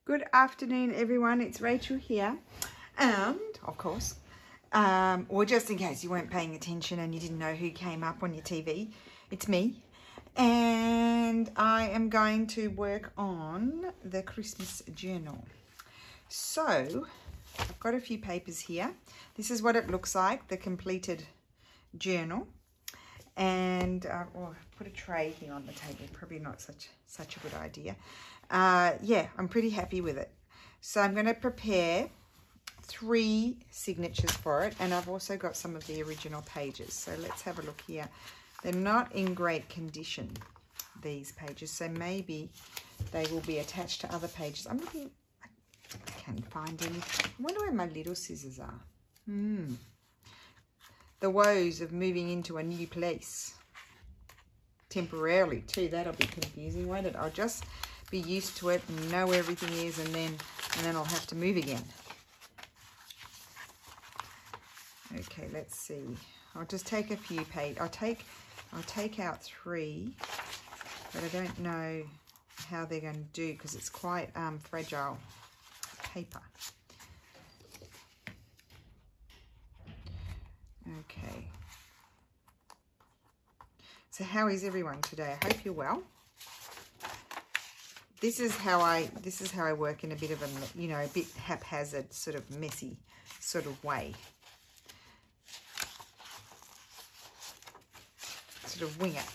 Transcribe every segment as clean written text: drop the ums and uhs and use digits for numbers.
Good afternoon, everyone. It's Rachel here. And, of course, or just in case you weren't paying attention and you didn't know who came up on your TV, it's me. And I am going to work on the Christmas journal. So, I've got a few papers here. This is what it looks like, the completed journal. And put a tray here on the table, probably not such a good idea. Yeah, I'm pretty happy with it. So I'm going to prepare 3 signatures for it, and I've also got some of the original pages. So let's have a look here. They're not in great condition, these pages, so maybe they will be attached to other pages. I'm looking, I can't find any. I wonder where my little scissors are. The woes of moving into a new place temporarily too. That'll be confusing, won't it? I'll just be used to it and know where everything is, and then I'll have to move again. Okay, let's see. I'll just take a few pages. I'll take out 3, but I don't know how they're going to do because it's quite fragile paper. Okay. So how is everyone today? I hope you're well. This is how I work in a bit of a bit haphazard, sort of messy sort of way. Sort of wing it.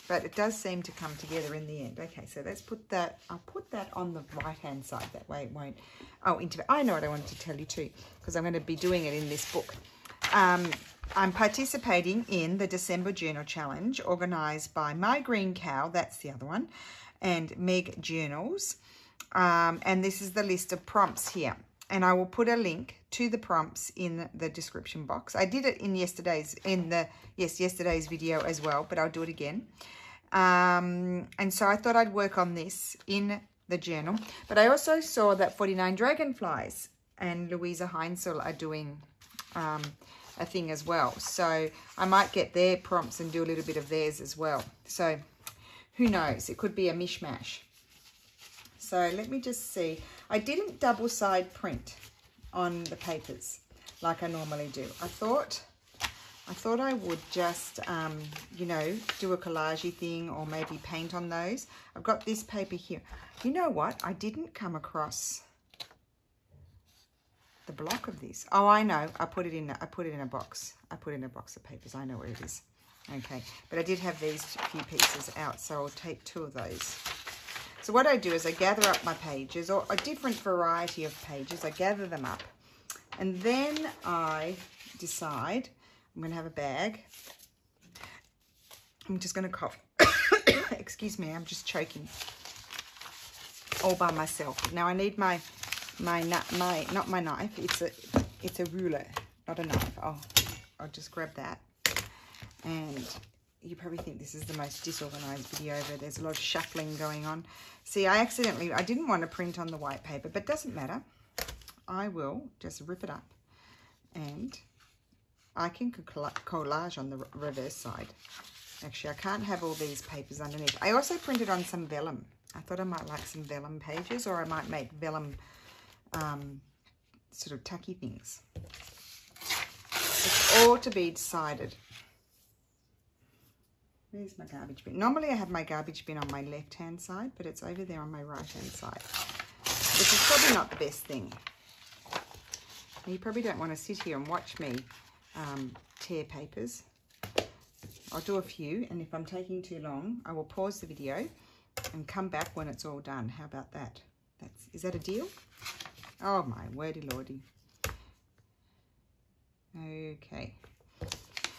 But it does seem to come together in the end. Okay, so let's put that, I'll put that on the right-hand side. That way it won't, I know what I wanted to tell you too, because I'm going to be doing it in this book. I'm participating in the December Journal Challenge organised by My Green Cow, that's the other one, and Meg Journals. And this is the list of prompts here. And I will put a link to the prompts in the description box. I did it in yesterday's video as well, but I'll do it again. And so I thought I'd work on this in the journal. But I also saw that 49 Dragonflies and Louisa Heinzel are doing a thing as well. So I might get their prompts and do a little bit of theirs as well. So who knows? It could be a mishmash. So let me just see. I didn't double side print on the papers like I normally do. I thought I would just, do a collagey thing or maybe paint on those. I've got this paper here. You know what? I didn't come across the block of this. Oh, I know. I put it in a box. I put it in a box of papers. I know where it is. Okay, but I did have these few pieces out, so I'll take 2 of those. So what I do is I gather up my pages, or a different variety of pages. I gather them up, and then I decide I'm going to have a bag. I'm just going to cough. Excuse me, I'm just choking all by myself. Now I need not my knife. It's a ruler, not a knife. I'll just grab that. And you probably think this is the most disorganized video ever. There's a lot of shuffling going on. See, I didn't want to print on the white paper, but it doesn't matter. I will just rip it up, and I can collage on the reverse side. Actually, I can't have all these papers underneath. I also printed on some vellum. I thought I might like some vellum pages, or I might make vellum sort of tucky things. It's all to be decided. Where's my garbage bin? Normally I have my garbage bin on my left-hand side, but it's over there on my right-hand side, which is probably not the best thing. And you probably don't want to sit here and watch me tear papers. I'll do a few, and if I'm taking too long, I will pause the video and come back when it's all done. How about that? Is that a deal? Oh my wordy lordy. Okay.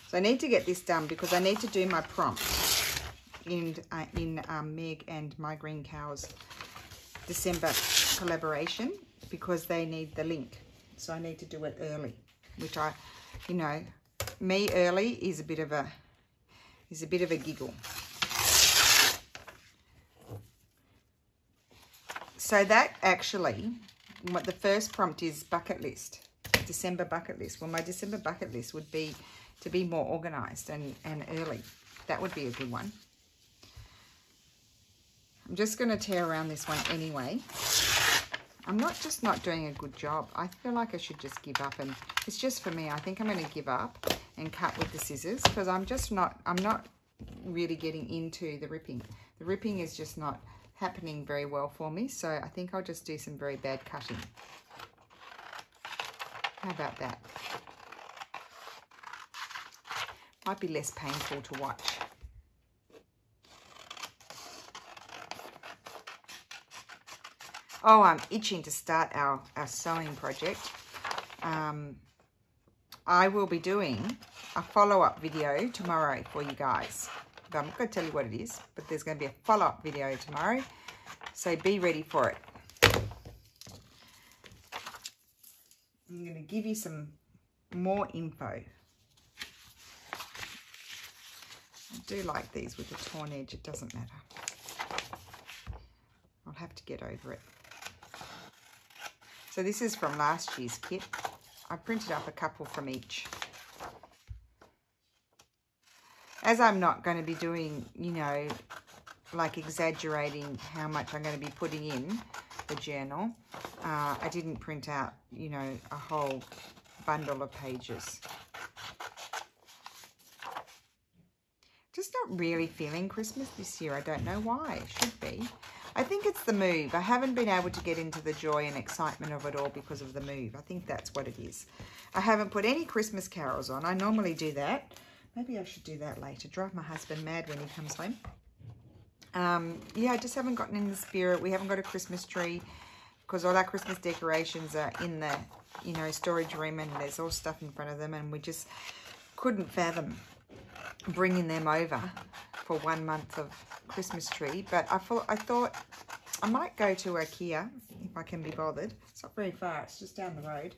So I need to get this done because I need to do my prompt in Meg and My Green Cow's December collaboration, because they need the link. So I need to do it early, which me early is a bit of a giggle. So that actually, what the first prompt is, bucket list, December bucket list. Well, my December bucket list would be to be more organized and early. That would be a good one. I'm just going to tear around this one anyway. I'm not doing a good job. I feel like I should just give up, and it's just for me. I think I'm going to give up and cut with the scissors because I'm not really getting into the ripping. The ripping is just not happening very well for me, so I think I'll just do some very bad cutting. How about that? Might be less painful to watch. Oh, I'm itching to start our sewing project. I will be doing a follow-up video tomorrow for you guys. But I'm not going to tell you what it is, but there's going to be a follow-up video tomorrow. So be ready for it. I'm going to give you some more info. I do like these with the torn edge. It doesn't matter. I'll have to get over it. So this is from last year's kit. I printed up a couple from each. As I'm not going to be doing, you know, like exaggerating how much I'm going to be putting in the journal, I didn't print out, you know, a whole bundle of pages. Just not really feeling Christmas this year. I don't know why. It should be. I think it's the move. I haven't been able to get into the joy and excitement of it all because of the move. I think that's what it is. I haven't put any Christmas carols on. I normally do that. Maybe I should do that later. Drive my husband mad when he comes home. Yeah, I just haven't gotten in the spirit. We haven't got a Christmas tree because all our Christmas decorations are in the, you know, storage room, and there's all stuff in front of them, and we just couldn't fathom bringing them over for 1 month of Christmas tree. But I thought I might go to IKEA if I can be bothered. It's not very far, it's just down the road.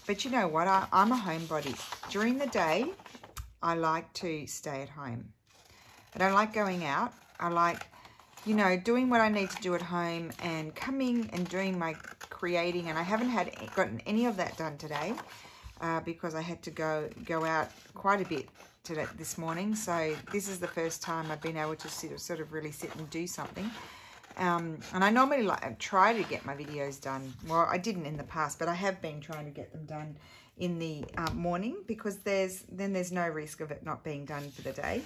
But you know what, I'm a homebody. During the day I like to stay at home. I don't like going out. I like, you know, doing what I need to do at home and coming and doing my creating, and I haven't gotten any of that done today because I had to go out quite a bit this morning. So this is the first time I've been able to sort of really sit and do something. And I normally try to get my videos done. Well, I didn't in the past, but I have been trying to get them done in the morning because there's no risk of it not being done for the day.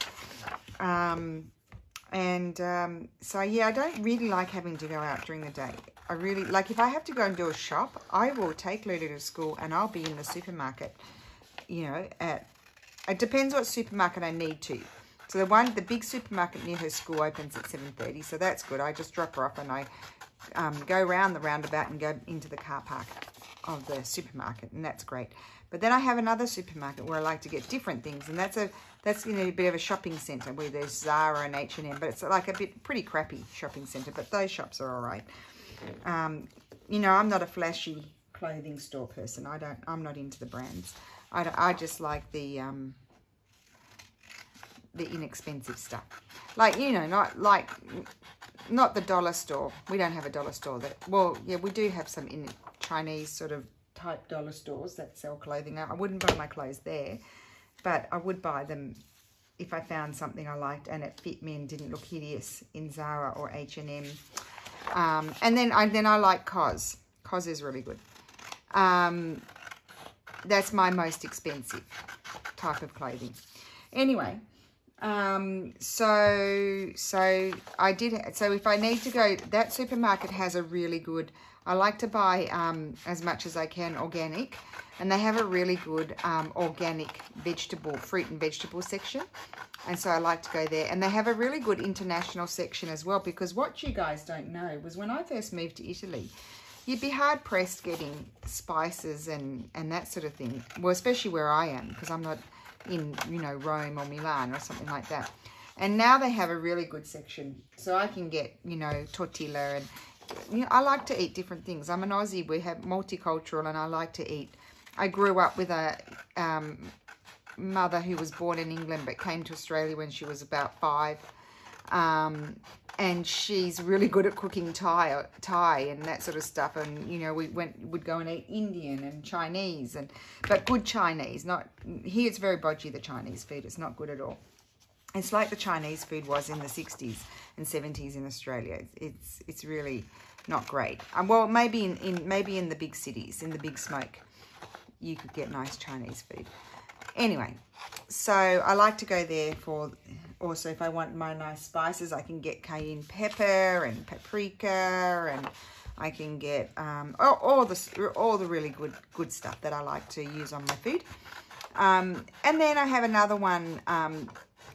So yeah, I don't really like having to go out during the day. I really like, if I have to go and do a shop, I will take Lulu to school and I'll be in the supermarket, you know, it depends what supermarket I need to. So the big supermarket near her school opens at 7:30, so that's good. I just drop her off and I go around the roundabout and go into the car park of the supermarket, and that's great. But then I have another supermarket where I like to get different things, and that's you know, a bit of a shopping centre where there's Zara and H&M, but it's like a pretty crappy shopping centre, but those shops are all right. You know, I'm not a flashy clothing store person. I'm not into the brands. I just like the inexpensive stuff. Like, you know, not the dollar store. We don't have a dollar store well, yeah, we do have some in Chinese sort of type dollar stores that sell clothing. I wouldn't buy my clothes there, but I would buy them if I found something I liked and it fit me and didn't look hideous in Zara or H&M. And then I like COS. COS is really good. That's my most expensive type of clothing. Anyway, so if I need to go, that supermarket has a really good, I like to buy as much as I can organic, and they have a really good organic fruit and vegetable section, and so I like to go there. And they have a really good international section as well, because what you guys don't know was when I first moved to Italy, you'd be hard-pressed getting spices and that sort of thing. Well, especially where I am, because I'm not in, you know, Rome or Milan or something like that. And now they have a really good section. So I can get, you know, tortilla and, you know, I like to eat different things. I'm an Aussie. We have multicultural, and I like to eat. I grew up with a mother who was born in England but came to Australia when she was about 5. And she's really good at cooking Thai and that sort of stuff. And, you know, would go and eat Indian and Chinese, but good Chinese. Not here, it's very bodgy, the Chinese food. It's not good at all. It's like the Chinese food was in the 60s and 70s in Australia. It's really not great. Well, maybe in the big cities, in the big smoke, you could get nice Chinese food. Anyway, so I like to go there for, also if I want my nice spices, I can get cayenne pepper and paprika, and I can get all the really good stuff that I like to use on my food. And then I have another one,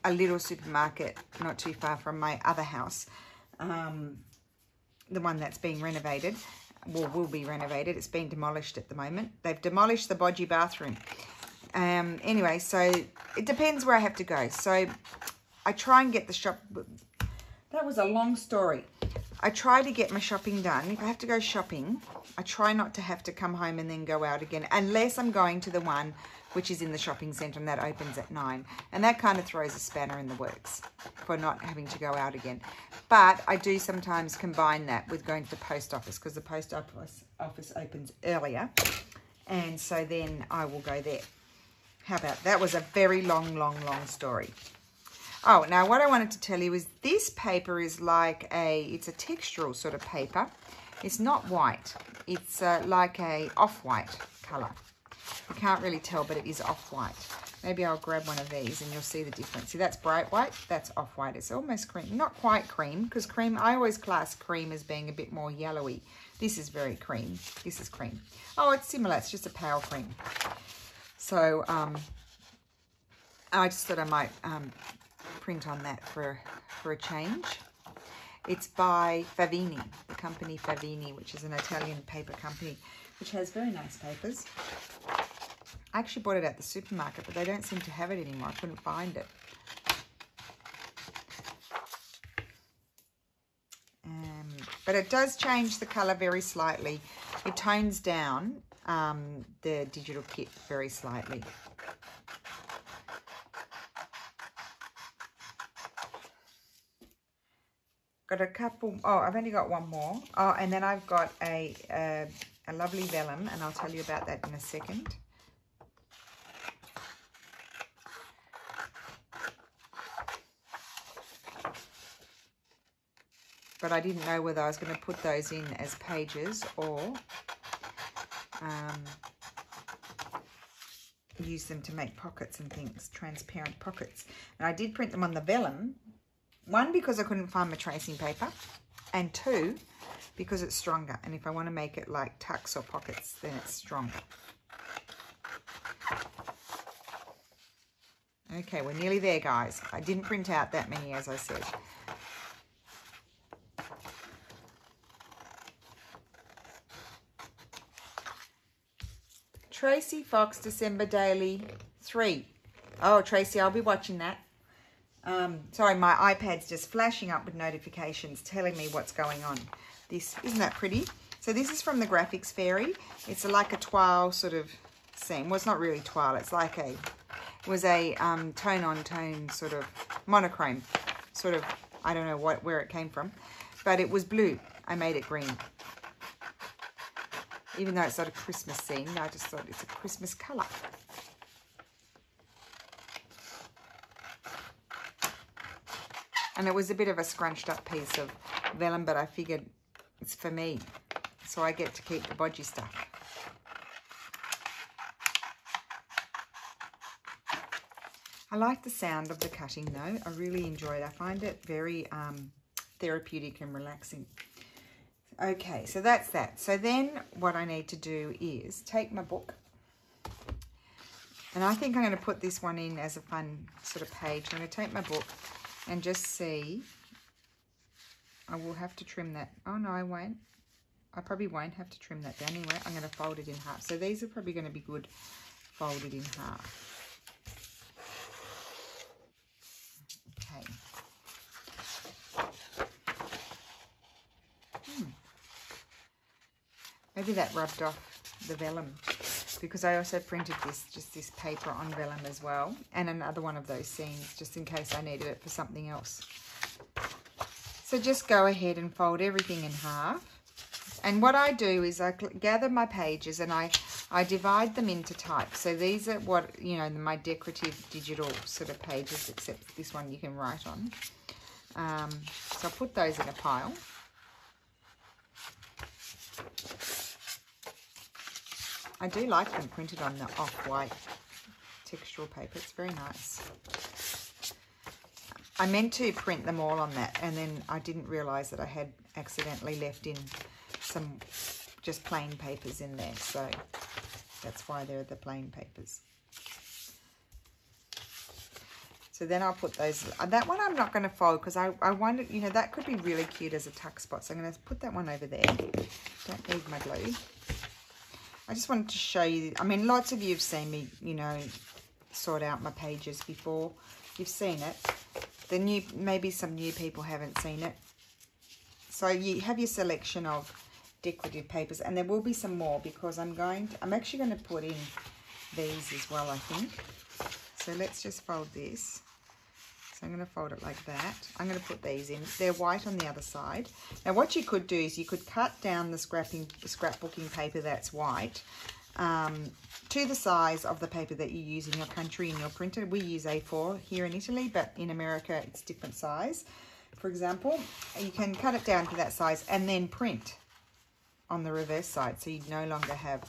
a little supermarket not too far from my other house, the one that's being renovated, will be renovated. It's been demolished at the moment. They've demolished the bodgy bathroom. Anyway, so it depends where I have to go. So I try and get the shop. That was a long story. I try to get my shopping done. If I have to go shopping, I try not to have to come home and then go out again, unless I'm going to the one which is in the shopping centre, and that opens at 9. And that kind of throws a spanner in the works for not having to go out again. But I do sometimes combine that with going to the post office, because the post office opens earlier. And so then I will go there. How about that? That was a very long story. Oh, now what I wanted to tell you is this paper is like it's a textural sort of paper. It's not white. It's like a off-white colour. You can't really tell, but it is off-white. Maybe I'll grab one of these and you'll see the difference. See, that's bright white, that's off-white. It's almost cream. Not quite cream, because cream, I always class cream as being a bit more yellowy. This is very cream. This is cream. Oh, it's similar. It's just a pale cream. So I just thought I might print on that for a change. It's by Favini, the company Favini, which is an Italian paper company, which has very nice papers. I actually bought it at the supermarket, but they don't seem to have it anymore. I couldn't find it. But it does change the colour very slightly. It tones down the digital kit very slightly. Got a couple, oh, I've only got one more. Oh, and then I've got a lovely vellum, and I'll tell you about that in a second. But I didn't know whether I was going to put those in as pages or use them to make pockets and things, transparent pockets. And I did print them on the vellum. One, because I couldn't find my tracing paper, and two, because it's stronger. And if I want to make it like tucks or pockets, then it's stronger. Okay, we're nearly there, guys. I didn't print out that many, as I said. Tracy Fox, December Daily 3. Oh, Tracy, I'll be watching that. Sorry, my iPad's just flashing up with notifications telling me what's going on. Isn't that pretty? So this is from the Graphics Fairy. It's like a toile sort of seam. Well, it's not really toile. It's like it was a tone-on-tone sort of monochrome. Sort of, I don't know where it came from. But it was blue. I made it green. Even though it's not a Christmas scene, I just thought it's a Christmas colour. And it was a bit of a scrunched up piece of vellum, but I figured it's for me, so I get to keep the bodgy stuff. I like the sound of the cutting though. I really enjoy it. I find it very therapeutic and relaxing. Okay, so that's that. So then what I need to do is take my book, and I think I'm going to put this one in as a fun sort of page. I'm going to take my book and just see. I will have to trim that. Oh no, I won't. I probably won't have to trim that down anyway. I'm going to fold it in half. So these are probably going to be good folded in half. Okay. Maybe that rubbed off the vellum, because I also printed this paper on vellum as well, and another one of those seams just in case I needed it for something else. So just go ahead and fold everything in half. And what I do is I gather my pages and I I divide them into types. So these are what, you know, my decorative digital sort of pages, except this one you can write on. So I'll put those in a pile. I do like them printed on the off-white textural paper. It's very nice. I meant to print them all on that, and then I didn't realise that I had accidentally left in some just plain papers in there. So that's why they're the plain papers. So then I'll put those, that one I'm not going to fold because I wanted, you know, that could be really cute as a tuck spot. So I'm going to put that one over there. Don't need my glue. I just wanted to show you, I mean, lots of you have seen me, you know, sort out my pages before. You've seen it. Maybe some new people haven't seen it. So you have your selection of decorative papers, and there will be some more because I'm actually going to put in these as well, I think. So let's just fold this. So I'm going to fold it like that. I'm going to put these in. They're white on the other side. Now what you could do is you could cut down the scrapbooking paper that's white to the size of the paper that you use in your country in your printer. We use A4 here in Italy, but in America it's different size. For example, you can cut it down to that size and then print on the reverse side, so you no longer have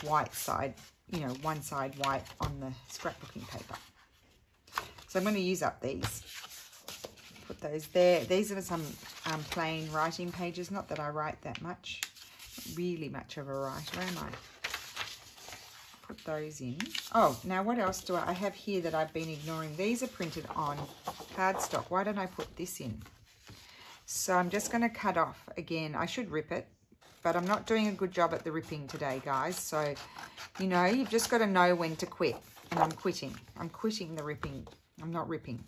white side, you know, one side white on the scrapbooking paper. So I'm going to use up these. Put those there. These are some plain writing pages. Not that I write that much. Not really much of a writer, am I? Put those in. Oh, now what else do I have here that I've been ignoring? These are printed on cardstock. Why don't I put this in? So I'm just going to cut off again. I should rip it, but I'm not doing a good job at the ripping today, guys. So, you know, you've just got to know when to quit. And I'm quitting. I'm quitting the ripping. I'm not ripping.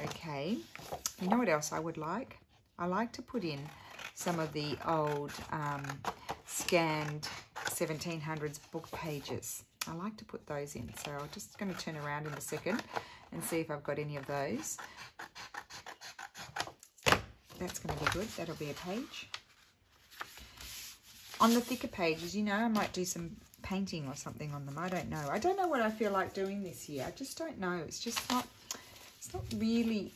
Okay. You know what else I would like? I like to put in some of the old scanned 1700s book pages. I like to put those in. So I'm just going to turn around in a second and see if I've got any of those. That's going to be good. That'll be a page. On the thicker pages, you know, I might do some painting or something on them. I don't know. I don't know what I feel like doing this year. I just don't know. It's just not, it's not really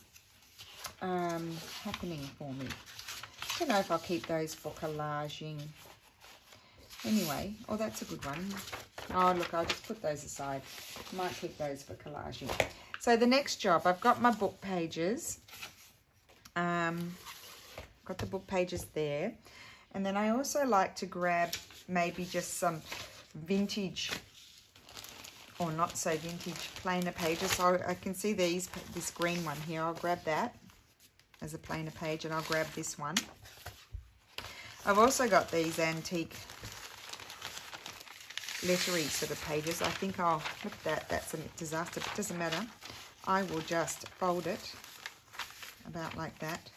happening for me. I don't know if I'll keep those for collaging. Anyway, oh, that's a good one. Oh, look, I'll just put those aside. Might keep those for collaging. So the next job, I've got my book pages. Got the book pages there. And then I also like to grab maybe just some vintage or not so vintage plainer pages. So I can see this green one here. I'll grab that as a plainer page, and I'll grab this one. I've also got these antique lettery sort of pages. I think I'll look at that. That's a disaster, but it doesn't matter. I will just fold it about like that.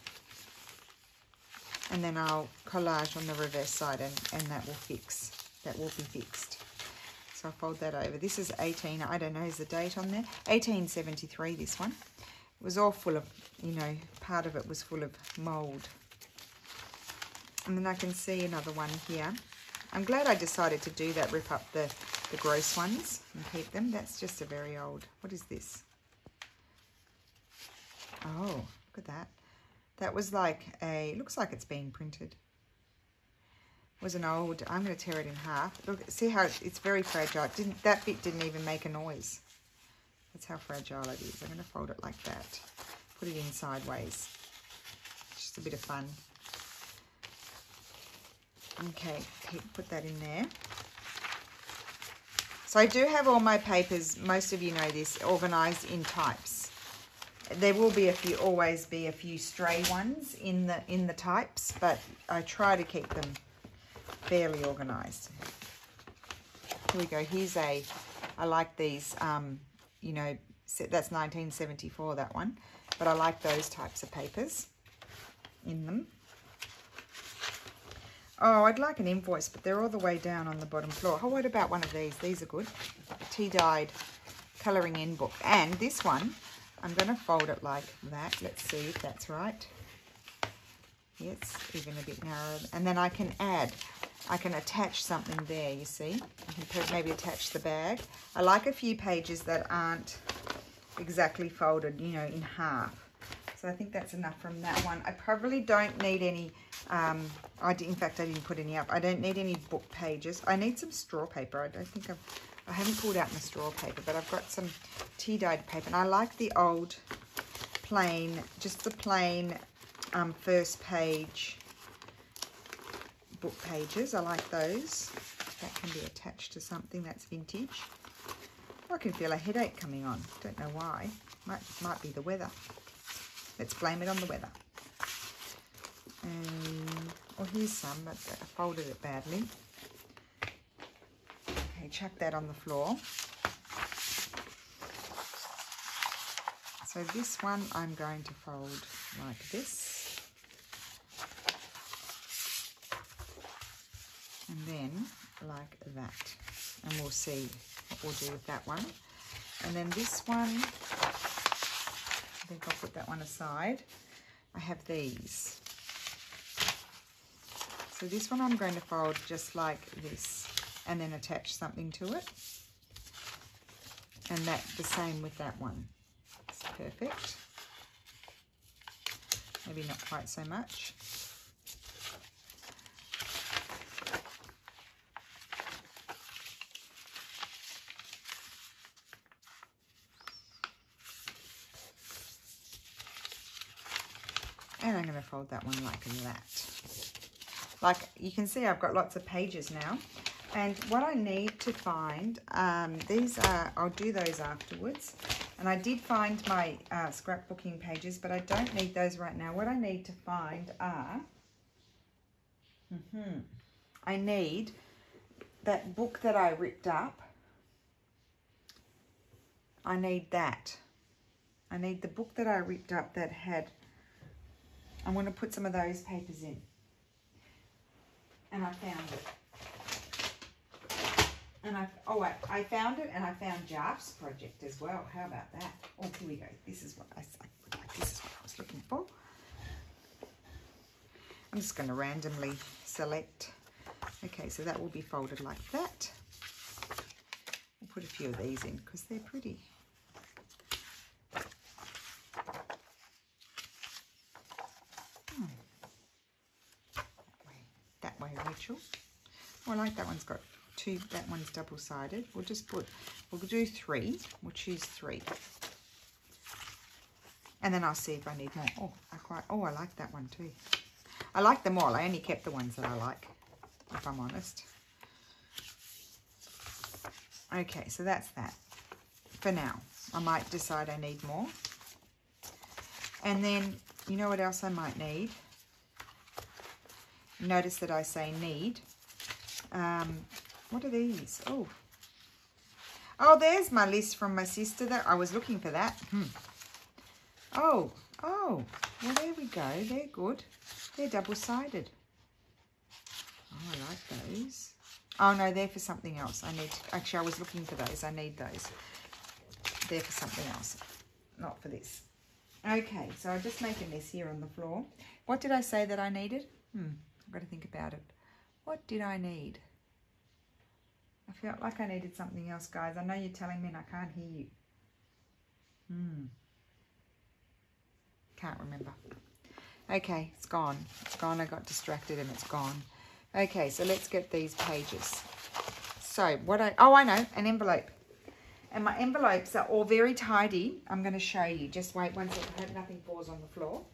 And then I'll collage on the reverse side, and that will fix. That will be fixed. So I'll fold that over. This is 18, I don't know, is the date on there? 1873, this one. It was all full of, you know, part of it was full of mould. And then I can see another one here. I'm glad I decided to do that, rip up the gross ones and keep them. That's just a very old, what is this? Oh, look at that. That was like a, looks like it's been printed. It was an old, I'm going to tear it in half. Look, see how it's very fragile. That bit didn't even make a noise. That's how fragile it is. I'm going to fold it like that. Put it in sideways. Just a bit of fun. Okay, put that in there. So I do have all my papers, most of you know this, organised in types. There will be always be a few stray ones in the types, but I try to keep them fairly organised. Here we go. Here's I like these, you know, that's 1974, that one. But I like those types of papers in them. Oh, I'd like an invoice, but they're all the way down on the bottom floor. Oh, what about one of these? These are good. Tea-dyed colouring in book. And this one, I'm going to fold it like that. Let's see if that's right. Yeah, it's even a bit narrower. And then I can attach something there, you see. I can maybe attach the bag. I like a few pages that aren't exactly folded, you know, in half. So I think that's enough from that one. I probably don't need any, in fact, I didn't put any up. I don't need any book pages. I need some straw paper. I haven't pulled out my straw paper, but I've got some tea-dyed paper. And I like the old plain, just the plain first page book pages. I like those. That can be attached to something that's vintage. I can feel a headache coming on. Don't know why. Might be the weather. Let's blame it on the weather. Oh, here's some, but I folded it badly. Okay, chuck that on the floor. So this one I'm going to fold like this. And then like that. And we'll see what we'll do with that one. And then this one, I think I'll put that one aside. I have these. So this one I'm going to fold just like this and then attach something to it. And that the same with that one. It's perfect. Maybe not quite so much. And I'm going to fold that one like that. Like you can see, I've got lots of pages now. And what I need to find, I'll do those afterwards. And I did find my scrapbooking pages, but I don't need those right now. What I need to find are, I need that book that I ripped up. I need that. I need the book that I ripped up that had, I want to put some of those papers in. And I found it. And I found it, and I found Jarf's project as well. How about that? Oh, here we go. This is what I was looking for. I'm just going to randomly select. Okay, so that will be folded like that. I'll put a few of these in because they're pretty. That way, Rachel. Oh, I like that one's got two. That one's double-sided. We'll do 3. We'll choose 3. And then I'll see if I need more. Oh, I like that one too. I like them all. I only kept the ones that I like, if I'm honest. Okay, so that's that for now. I might decide I need more. And then, you know what else I might need? Notice that I say need. What are these? Oh, there's my list from my sister. That I was looking for that. Oh, well, there we go. They're good. They're double-sided. Oh, I like those. Oh, no, they're for something else. Actually, I was looking for those. I need those. They're for something else, not for this. Okay, so I'm just making this here on the floor. What did I say that I needed? I've got to think about it. What did I need? I felt like I needed something else, guys. I know you're telling me and I can't hear you. Can't remember. Okay, it's gone. It's gone. I got distracted and it's gone. Okay, so let's get these pages. So I know, an envelope. And my envelopes are all very tidy. I'm going to show you. Just wait one second. I hope nothing falls on the floor.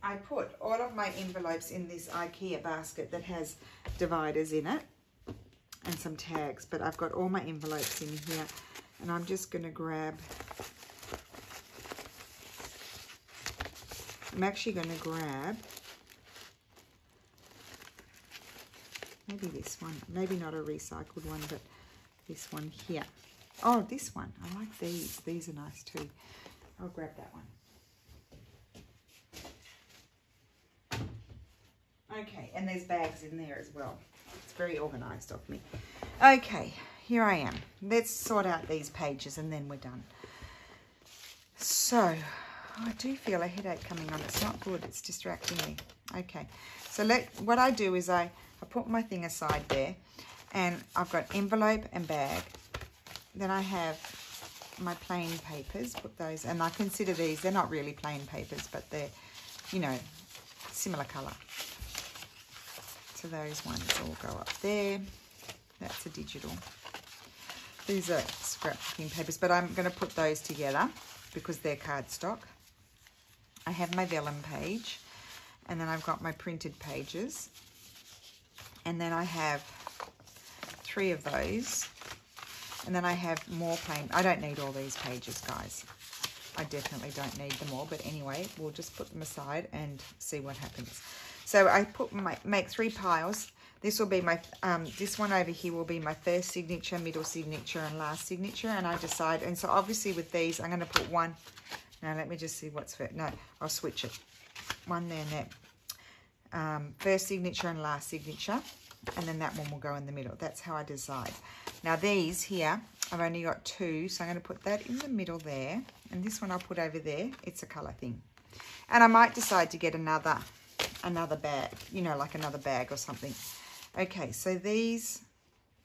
I put all of my envelopes in this IKEA basket that has dividers in it and some tags, but I've got all my envelopes in here, and I'm just going to grab, maybe this one, maybe not a recycled one, but this one here. Oh, this one, I like these. These are nice too. I'll grab that one. Okay, and there's bags in there as well. It's very organised of me. Okay, here I am. Let's sort out these pages and then we're done. So, Oh, I do feel a headache coming on. It's not good. It's distracting me. Okay. So what I do is I put my thing aside there, and I've got envelope and bag. Then I have my plain papers. Put those, and I consider these, they're not really plain papers, but they're, you know, similar colour. So those ones all go up there. That's a digital. These are scrapbooking papers, but I'm going to put those together because they're cardstock. I have my vellum page, and then I've got my printed pages, and then I have 3 of those, and then I have more plain. I don't need all these pages, guys. I definitely don't need them all, but anyway, we'll just put them aside and see what happens. So I make 3 piles. This will be my, this one over here will be my first signature, middle signature, and last signature, and I decide, and so obviously with these, I'm going to put one. Now, let me just see what's first. No, I'll switch it. One there and there. First signature and last signature. And then that one will go in the middle. That's how I decide. Now, these here, I've only got 2. So I'm going to put that in the middle there. And this one I'll put over there. It's a colour thing. And I might decide to get another bag. You know, like another bag or something. Okay, so these,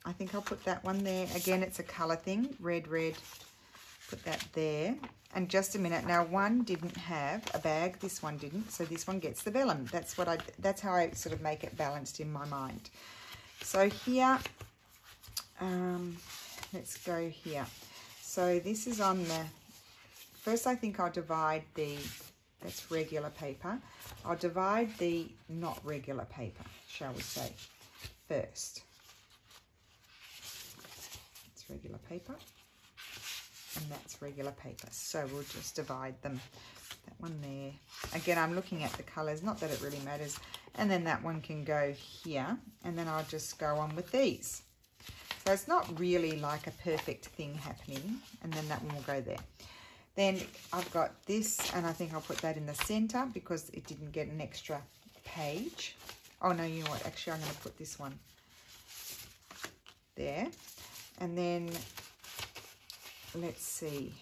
I think I'll put that one there. Again, it's a colour thing. Red, red. Put that there. And just a minute. Now, one didn't have a bag. This one didn't. So this one gets the vellum. That's how I sort of make it balanced in my mind. So here, let's go here. So this is on the, first I think I'll divide that's regular paper. I'll divide the not regular paper, shall we say, first. It's regular paper. And that's regular paper. So we'll just divide them. That one there. Again, I'm looking at the colours, not that it really matters. And then that one can go here. And then I'll just go on with these. So it's not really like a perfect thing happening. And then that one will go there. Then I've got this, and I think I'll put that in the centre because it didn't get an extra page. Oh, no, you know what? Actually, I'm going to put this one there. And then, let's see.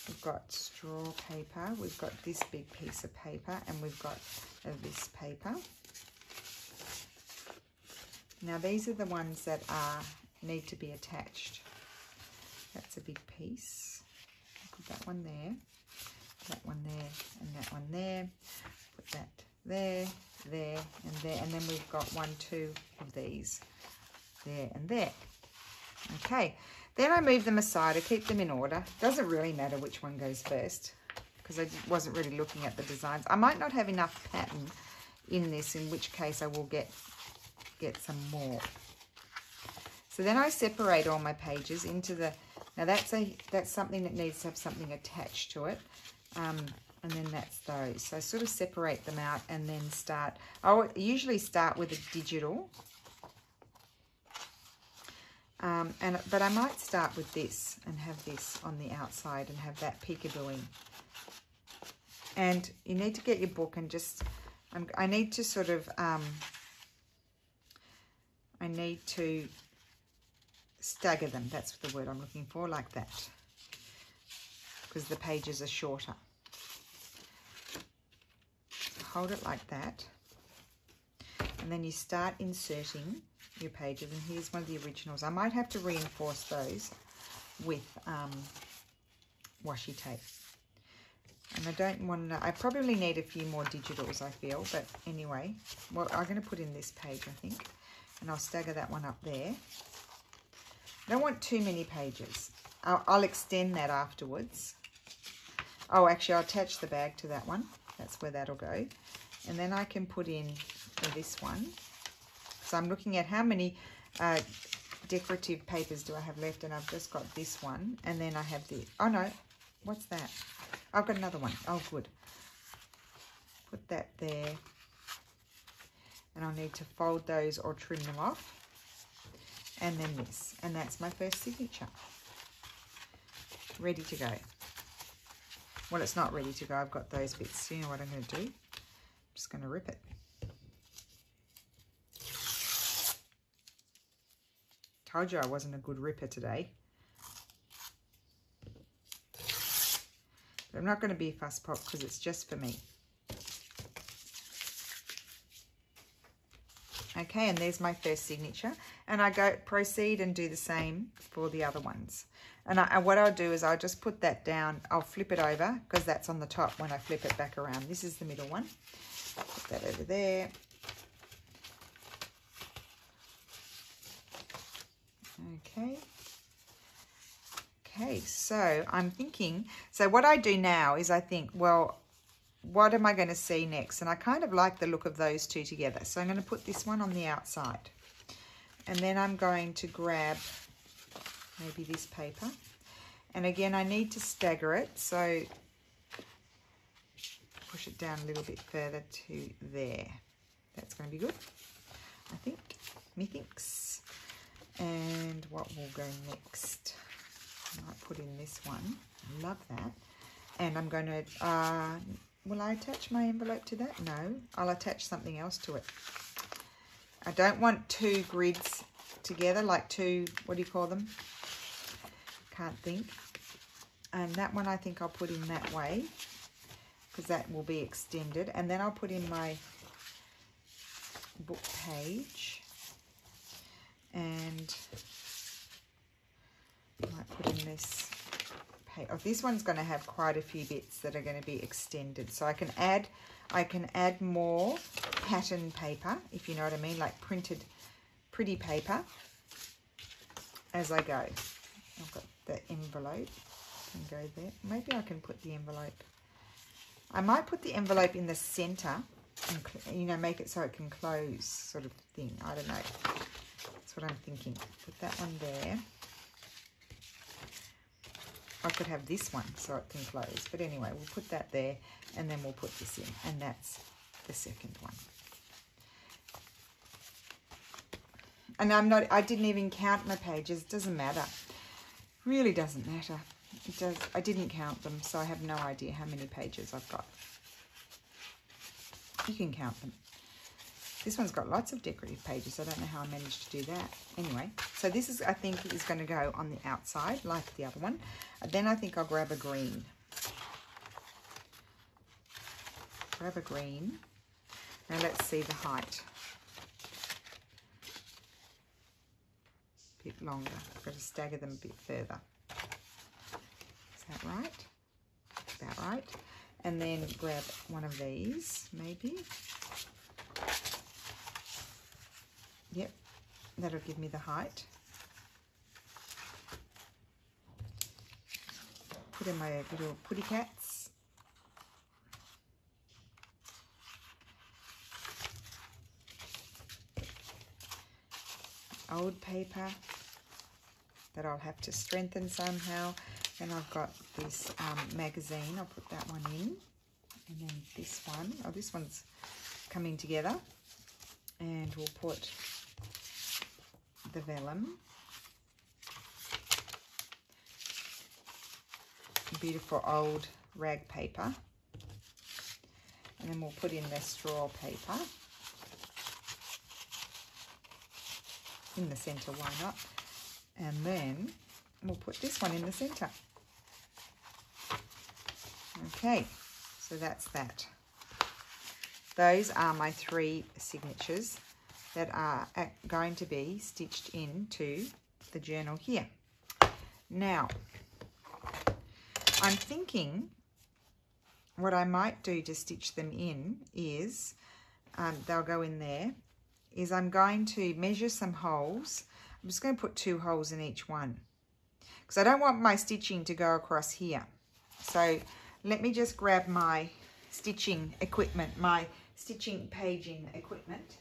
We've got straw paper. We've got this big piece of paper, and we've got this paper. Now, these are the ones that need to be attached. That's a big piece. Put that one there, and that one there. Put that there, there, and there. And then we've got 1, 2 of these, there and there. Okay, then I move them aside. I keep them in order. Doesn't really matter which one goes first because I wasn't really looking at the designs. I might not have enough pattern in this, in which case I will get some So then I separate all my pages into the, now that's something that needs to have something attached to it. And then that's those. So I sort of separate them out and then start. I usually start with a digital. But I might start with this and have this on the outside and have that peekabooing. And you need to get your book and just, I need to sort of, I need to stagger them. That's the word I'm looking for, like that. Because the pages are shorter. Hold it like that. And then you start inserting your pages. And here's one of the originals. I might have to reinforce those with washi tape. And I don't want to, I probably need a few more digitals, I feel. But anyway, well, I'm going to put in this page, I think. And I'll stagger that one up there. I don't want too many pages. I'll extend that afterwards. Oh, actually, I'll attach the bag to that one. That's where that'll go. And then I can put in this one. So I'm looking at how many decorative papers do I have left, and I've just got this one. And then I have the, oh no, what's that? I've got another one. Oh, good. Put that there. And I'll need to fold those or trim them off. And then this. And that's my first signature. Ready to go. Well, it's not ready to go. I've got those bits. So you know what I'm going to do? I'm just going to rip it. Told you I wasn't a good ripper today. But I'm not going to be a fuss pop because it's just for me. Okay, and there's my first signature. And I proceed and do the same for the other ones. And what I'll do is I'll just put that down. I'll flip it over because that's on the top when I flip it back around. This is the middle one. Put that over there. Okay. Okay, so I'm thinking, so what I do now is I think, well, what am I going to see next? And I kind of like the look of those two together. So I'm going to put this one on the outside. And then I'm going to grab maybe this paper. And again, I need to stagger it. So push it down a little bit further to there. That's going to be good, I think. Methinks. And what will go next? I might put in this one. I love that. And I'm going to, will I attach my envelope to that? No, I'll attach something else to it. I don't want two grids together, like two, what do you call them? Can't think. And that one I think I'll put in that way because that will be extended. And then I'll put in my book page. And I might put in this page. Oh, this one's going to have quite a few bits that are going to be extended. So I can add more pattern paper, if you know what I mean, like printed pretty paper as I go. I've got the envelope. Can go there. Maybe I can put the envelope. I might put the envelope in the center and, you know, make it so it can close, sort of thing. I don't know. That's what I'm thinking. Put that one there. I could have this one so it can close. But anyway, we'll put that there and then we'll put this in. And that's the second one. And I didn't even count my pages. It doesn't matter. Really doesn't matter. I didn't count them, so I have no idea how many pages I've got. You can count them. This one's got lots of decorative pages. I don't know how I managed to do that. Anyway, so this is, I think, is going to go on the outside like the other one. And then I think I'll grab a green. Grab a green. Now let's see the height. A bit longer. I've got to stagger them a bit further. Is that right? About right. And then grab one of these, maybe. Yep, that'll give me the height. Put in my little putty cats. Old paper that I'll have to strengthen somehow. And I've got this magazine. I'll put that one in. And then this one. Oh, this one's coming together. And we'll put the vellum. Beautiful old rag paper. And then we'll put in the straw paper. In the centre, why not? And then we'll put this one in the centre. Okay, so that's that. Those are my 3 signatures that are going to be stitched into the journal here. Now, I'm thinking what I might do to stitch them in is, they'll go in there, is I'm going to measure some holes. I'm just going to put 2 holes in each one because I don't want my stitching to go across here. So let me just grab my stitching equipment, my stitching paging equipment.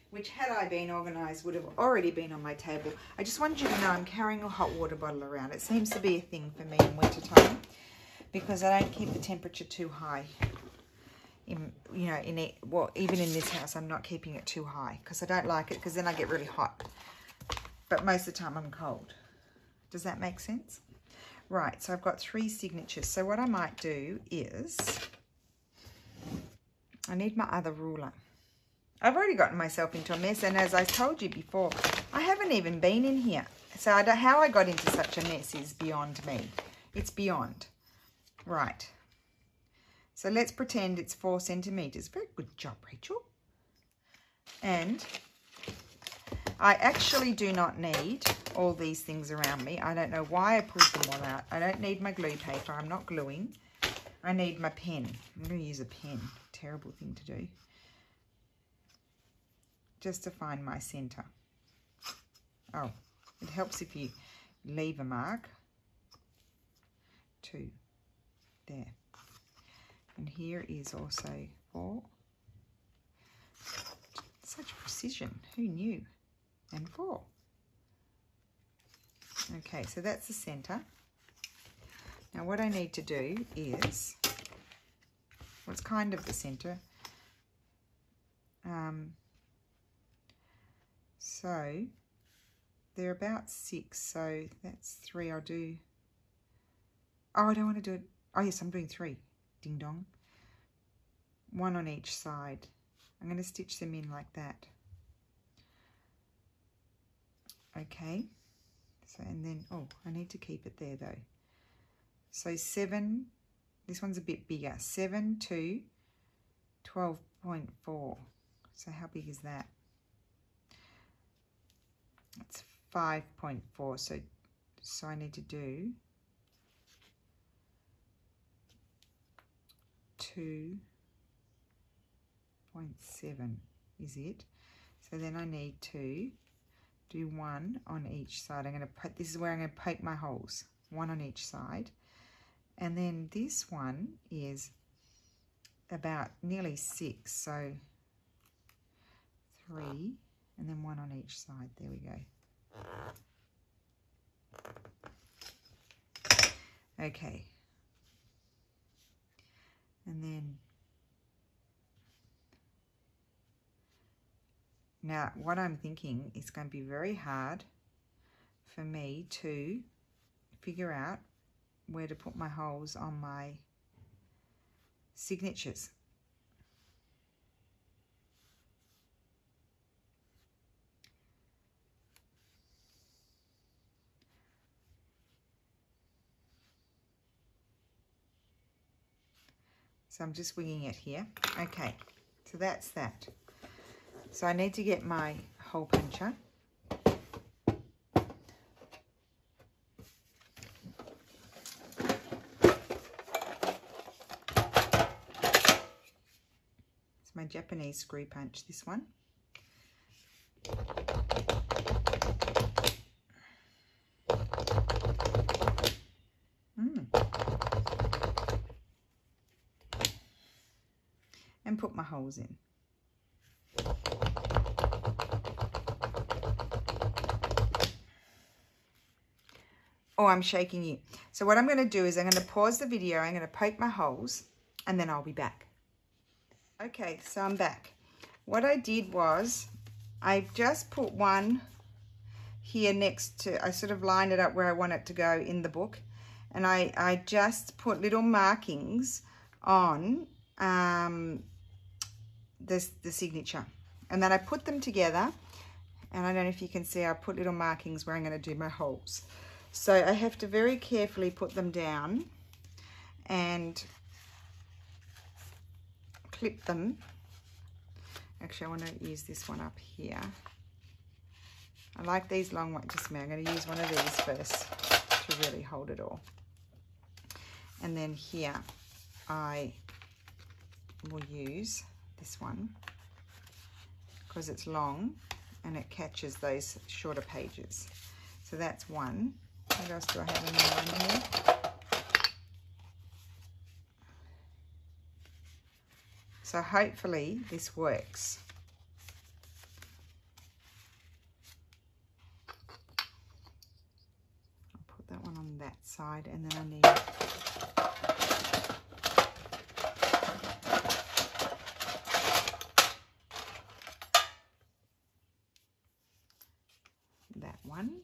Which, had I been organised, would have already been on my table. I just wanted you to know I'm carrying a hot water bottle around. It seems to be a thing for me in winter time because I don't keep the temperature too high. Well, even in this house, I'm not keeping it too high because I don't like it because then I get really hot. But most of the time I'm cold. Does that make sense? Right, so I've got 3 signatures. So what I might do is, I need my other ruler. I've already gotten myself into a mess, and as I told you before, I haven't even been in here. So how I got into such a mess is beyond me. It's beyond. Right. So let's pretend it's 4 centimetres. Very good job, Rachel. And I actually do not need all these things around me. I don't know why I pulled them all out. I don't need my glue paper. I'm not gluing. I need my pen. I'm going to use a pen. Terrible thing to do. Just to find my centre. Oh, it helps if you leave a mark. 2. There. And here is also 4. Such precision. Who knew? And 4. Okay, so that's the centre. Now what I need to do is, well, it's kind of the centre. So they're about 6, so that's 3. I'll do, oh, I don't want to do it. Oh yes, I'm doing 3. Ding dong. 1 on each side. I'm going to stitch them in like that. Okay. So, and then, oh, I need to keep it there though. So 7, this one's a bit bigger. 7 to 12.4. So how big is that? That's 5.4. So I need to do 2.7 is it. So then I need to do 1 on each side. I'm going to put, this is where I'm going to poke my holes, 1 on each side. And then this one is about nearly 6, so 3, and then 1 on each side. There we go. Okay. And then now what I'm thinking is going to be very hard for me to figure out where to put my holes on my signatures. So I'm just winging it here. Okay, so that's that. So I need to get my hole puncher. It's my Japanese screw punch, this one. And put my holes in. Oh, I'm shaking you. So what I'm going to do is I'm going to pause the video, I'm going to poke my holes, and then I'll be back. Okay, so I'm back. What I did was I just put one here next to, I sort of lined it up where I want it to go in the book, and I just put little markings on the signature, and then I put them together, and I don't know if you can see, I put little markings where I'm going to do my holes. So I have to very carefully put them down and clip them. Actually, I want to use this one up here. I like these long ones. Just a minute, I'm going to use one of these first to really hold it all. And then here I will use this one because it's long and it catches those shorter pages. So that's one. What else do I have in one here? So hopefully this works. I'll put that one on that side, and then I need that one.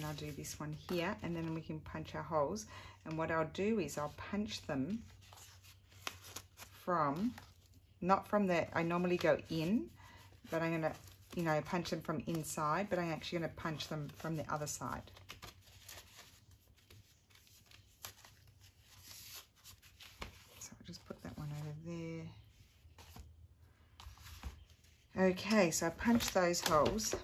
I'll do this one here, and then we can punch our holes. And what I'll do is I'll punch them from, not from the, I normally go in, but I'm going to, you know, punch them from inside, but I'm actually going to punch them from the other side. So I'll just put that one over there. Okay, so I punched those holes.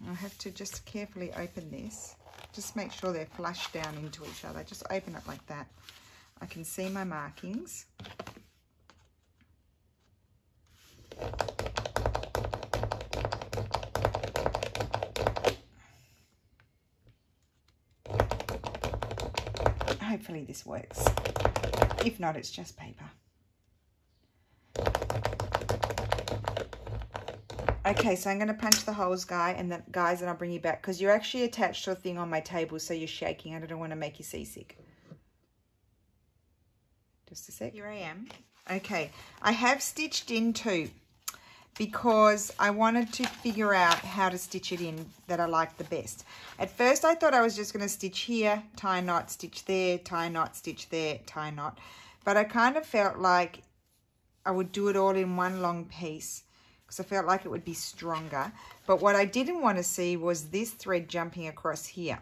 I have to just carefully open this. Just make sure they're flush down into each other. Just open it like that. I can see my markings. Hopefully this works. If not, it's just paper. Okay, so I'm going to punch the holes, guys, and I'll bring you back, because you're actually attached to a thing on my table, so you're shaking, and I don't want to make you seasick. Just a sec. Here I am. Okay, I have stitched in too, because I wanted to figure out how to stitch it in that I like the best. At first, I thought I was just going to stitch here, tie knot, stitch there, tie knot, stitch there, tie knot. But I kind of felt like I would do it all in one long piece, because I felt like it would be stronger. But what I didn't want to see was this thread jumping across here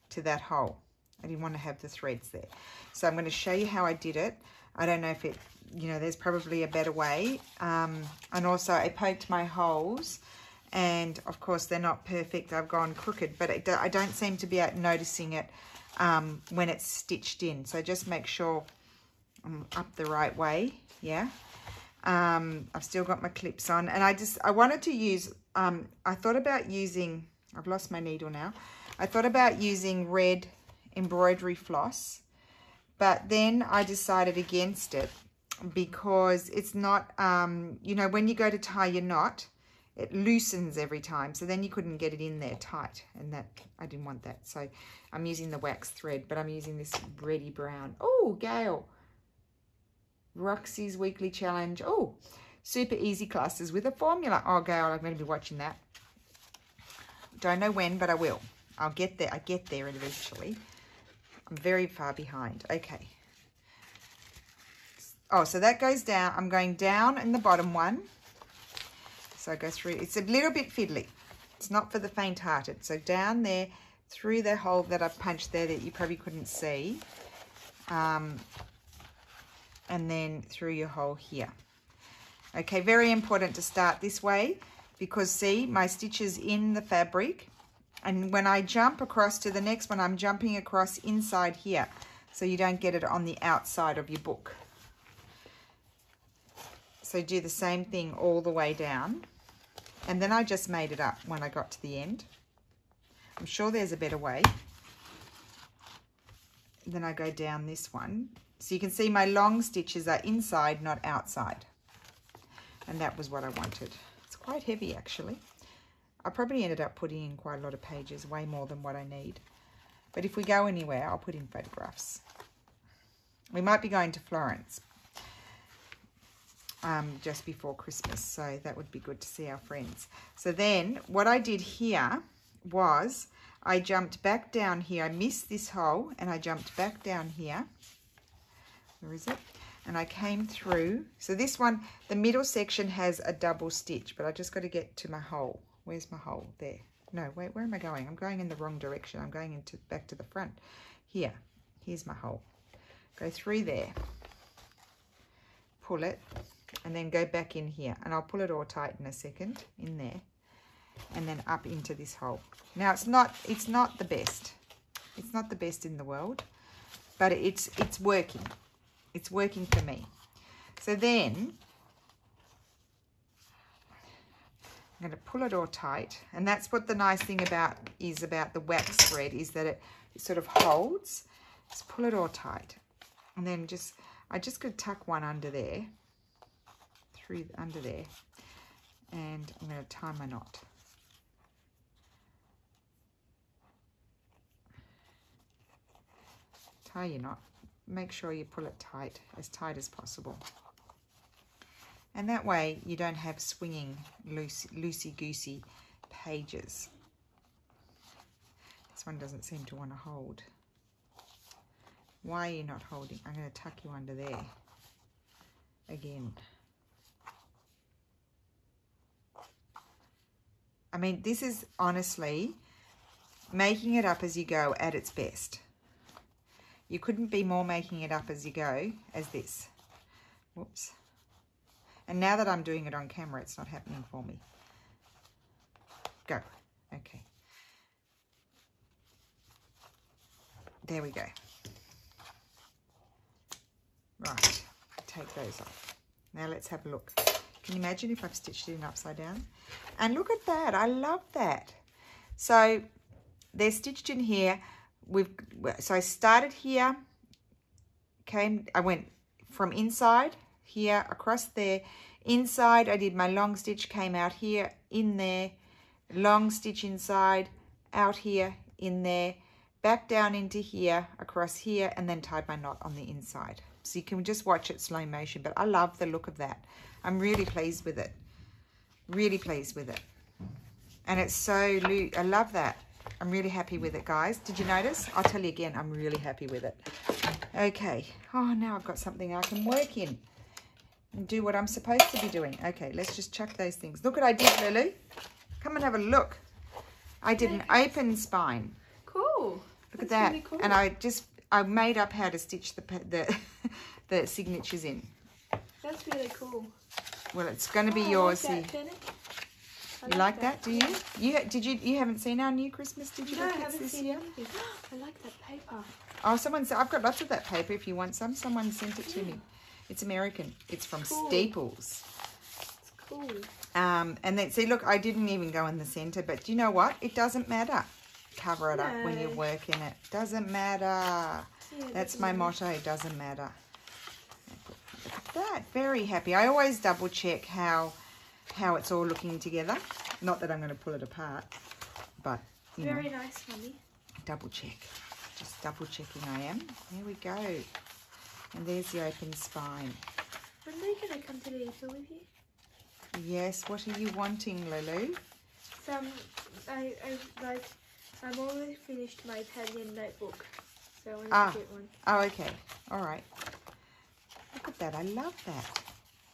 to that hole. I didn't want to have the threads there. So I'm going to show you how I did it. I don't know if it, you know, there's probably a better way. And also I poked my holes, and of course they're not perfect. I've gone crooked, but I don't seem to be noticing it when it's stitched in. So just make sure I'm up the right way, yeah. I've still got my clips on, and I wanted to use, I thought about using, I've lost my needle now. I thought about using red embroidery floss, but then I decided against it, because it's not, you know, when you go to tie your knot, it loosens every time, so then you couldn't get it in there tight, and that, I didn't want that. So I'm using the wax thread, but I'm using this reddy brown. Oh, Gail. Roxy's weekly challenge. Oh, super easy classes with a formula. Oh, Gail, I'm going to be watching that. Don't know when, but I will. I'll get there. I get there eventually. I'm very far behind. Okay. Oh, so that goes down. I'm going down in the bottom one. So I go through. It's a little bit fiddly. It's not for the faint-hearted. So down there, through the hole that I've punched there that you probably couldn't see. And then through your hole here. Okay, very important to start this way, because see, my stitch is in the fabric, and when I jump across to the next one, I'm jumping across inside here, so you don't get it on the outside of your book. So do the same thing all the way down, and then I just made it up when I got to the end. I'm sure there's a better way. Then I go down this one. So you can see my long stitches are inside, not outside. And that was what I wanted. It's quite heavy, actually. I probably ended up putting in quite a lot of pages, way more than what I need. But if we go anywhere, I'll put in photographs. We might be going to Florence just before Christmas, so that would be good to see our friends. So then what I did here was I jumped back down here. I missed this hole, and I jumped back down here. Where is it? And I came through. So this one, the middle section has a double stitch, but I just got to get to my hole. Where's my hole? There. No, wait, where am I going? I'm going in the wrong direction. I'm going back to the front. Here. Here's my hole. Go through there. Pull it, and then go back in here. And I'll pull it all tight in a second, in there. And then up into this hole. Now, it's not the best. It's not the best in the world, but it's working. It's working for me. So then I'm going to pull it all tight, and that's what the nice thing about the wax thread is that it sort of holds. Just pull it all tight, and then I just could tuck one under there, under there, and I'm going to tie my knot. Tie your knot. Make sure you pull it tight as possible. And that way you don't have swinging loosey-goosey pages. This one doesn't seem to want to hold. Why are you not holding? I'm going to tuck you under there again. I mean, this is honestly making it up as you go at its best. You couldn't be more making it up as you go as this. Whoops. And now that I'm doing it on camera, it's not happening for me. Go. Okay. There we go. Right. Take those off. Now let's have a look. Can you imagine if I've stitched it in upside down? And look at that. I love that. So they're stitched in here. So I started here. I went from inside here across there. Inside I did my long stitch, came out here, in there, long stitch inside, out here, in there, back down into here, across here, and then tied my knot on the inside. So you can just watch it slow motion, but I love the look of that. I'm really pleased with it. Really pleased with it. And it's so loose. I love that. I'm really happy with it, guys. Did you notice? I'll tell you again, I'm really happy with it. Okay. Oh, now I've got something I can work in and do what I'm supposed to be doing. Okay, let's just chuck those things. Look what I did, Lulu. Come and have a look. I did an open spine. Cool. Look at that. Really cool. And I made up how to stitch the signatures in. That's really cool. Well, it's going to be yours. I like that, you like that? Do you? You haven't seen our new Christmas? Did you? No, I haven't seen anything. I like that paper. Oh, someone said I've got lots of that paper. If you want some, someone sent it to me. It's American. It's from Staples. It's cool. And then see, look, I didn't even go in the center, but do you know what? It doesn't matter. Cover it up when you're working it. Doesn't matter. Yeah, that's my motto. It doesn't matter. Look at that. Very happy. I always double check how it's all looking together. Not that I'm going to pull it apart, but you know. Very nice, Mummy. Double check. Just double checking I am. There we go. And there's the open spine. When are they going to come to the easel with you? Yes. What are you wanting, Lulu? I'm almost finished my Italian notebook, so I want to get one. Oh, okay. All right. Look at that. I love that.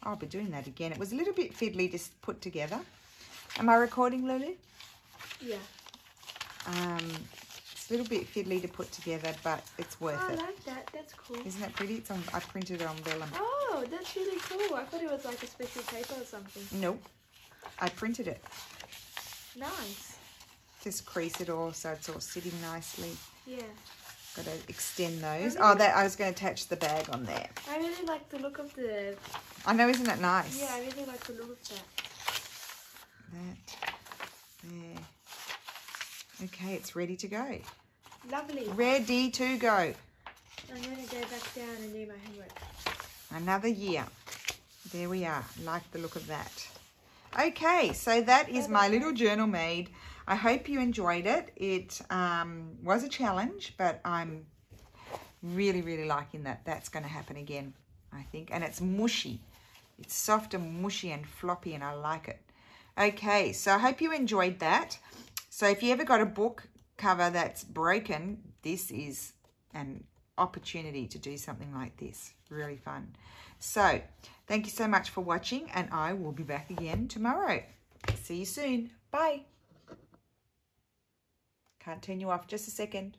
I'll be doing that again. It was a little bit fiddly to put together. Am I recording, Lulu? Yeah. It's a little bit fiddly to put together, but it's worth it. I like that. That's cool. Isn't that pretty? It's on. I printed it on vellum. Oh, that's really cool. I thought it was like a special paper or something. Nope. I printed it. Nice. Just crease it all so it's all sitting nicely. Yeah. Got to extend those. I was going to attach the bag on there. I really like the look of the... I know, isn't it nice? Yeah, I really like the look of that. There. Okay, it's ready to go. Lovely. Ready to go. I'm going to go back down and do my homework. Another year. There we are. Like the look of that. Okay, so that is my little journal made. I hope you enjoyed it. It was a challenge, but I'm really, really liking that. That's going to happen again, I think. And it's mushy. It's soft and mushy and floppy, and I like it. Okay, so I hope you enjoyed that. So if you ever got a book cover that's broken, this is an opportunity to do something like this. Really fun. So thank you so much for watching, and I will be back again tomorrow. See you soon. Bye. Can't turn you off. Just a second.